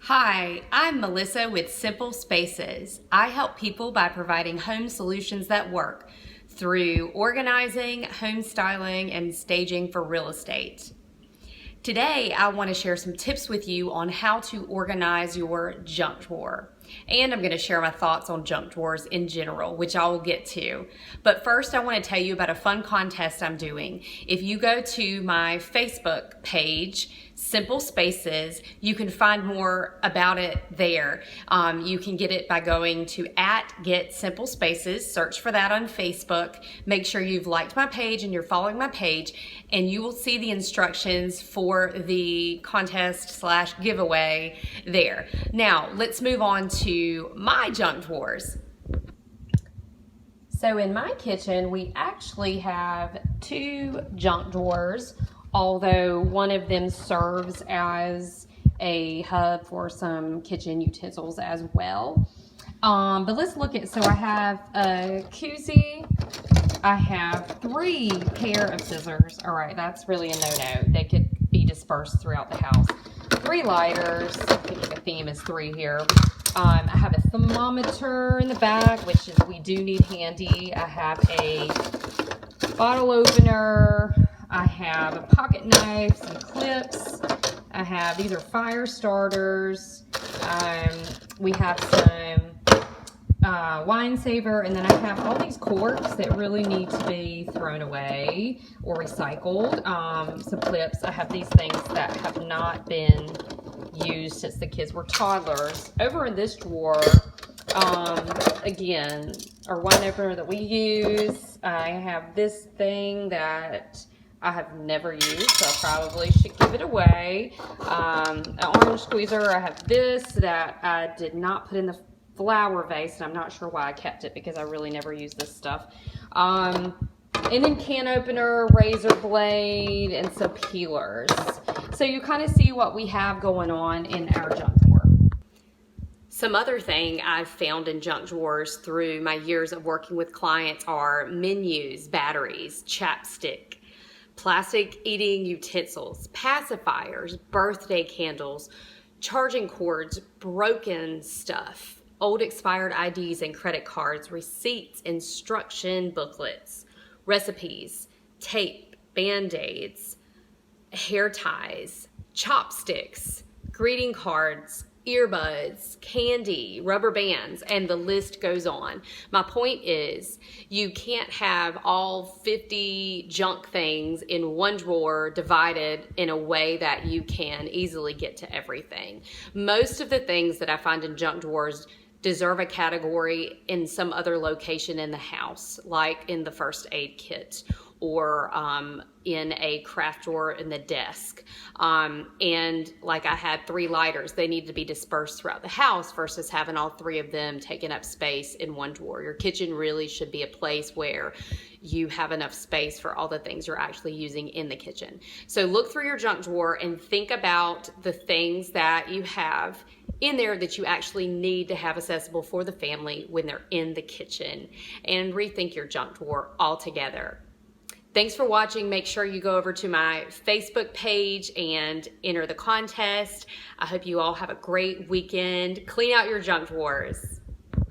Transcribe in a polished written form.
Hi, I'm Melissa with Simple Spaces. I help people by providing home solutions that work through organizing, home styling, and staging for real estate. Today, I want to share some tips with you on how to organize your junk drawer. And I'm going to share my thoughts on junk drawers in general, which I will get to. But first, I want to tell you about a fun contest I'm doing. If you go to my Facebook page, Simple Spaces, you can find more about it there. You can get it by going to @GetSimpleSpaces, search for that on Facebook. Make sure you've liked my page and you're following my page, and you will see the instructions for the contest/giveaway there. Now, let's move on to my junk drawers. So in my kitchen, we actually have two junk drawers, although one of them serves as a hub for some kitchen utensils as well. But let's look at, so I have a koozie, I have 3 pair of scissors. All right, that's really a no-no. They could be dispersed throughout the house. 3 lighters, I think the theme is 3 here. I have a thermometer in the back, which is we do need handy. I have a bottle opener. I have a pocket knife, some clips. I have, these are fire starters. We have some wine saver, and then I have all these corks that really need to be thrown away or recycled. Some clips. I have these things that have not been used since the kids were toddlers. Over in this drawer, again, our wine opener that we use. I have this thing that I have never used, so I probably should give it away. An orange squeezer. I have this that I did not put in the flower vase, and I'm not sure why I kept it because I really never use this stuff. And then can opener, razor blade, and some peelers. So you kind of see what we have going on in our junk drawer. Some other thing I've found in junk drawers through my years of working with clients are menus, batteries, chapstick, plastic eating utensils, pacifiers, birthday candles, charging cords, broken stuff, old expired IDs and credit cards, receipts, instruction booklets, recipes, tape, band-aids, hair ties, chopsticks, greeting cards, earbuds, candy, rubber bands, and the list goes on. My point is, you can't have all 50 junk things in one drawer divided in a way that you can easily get to everything. Most of the things that I find in junk drawers deserve a category in some other location in the house, like in the first aid kit or in a craft drawer in the desk. And like I had 3 lighters, they need to be dispersed throughout the house versus having all 3 of them taking up space in one drawer. Your kitchen really should be a place where you have enough space for all the things you're actually using in the kitchen. So look through your junk drawer and think about the things that you have in there that you actually need to have accessible for the family when they're in the kitchen, and rethink your junk drawer altogether. Thanks for watching. Make sure you go over to my Facebook page and enter the contest. I hope you all have a great weekend. Clean out your junk drawers.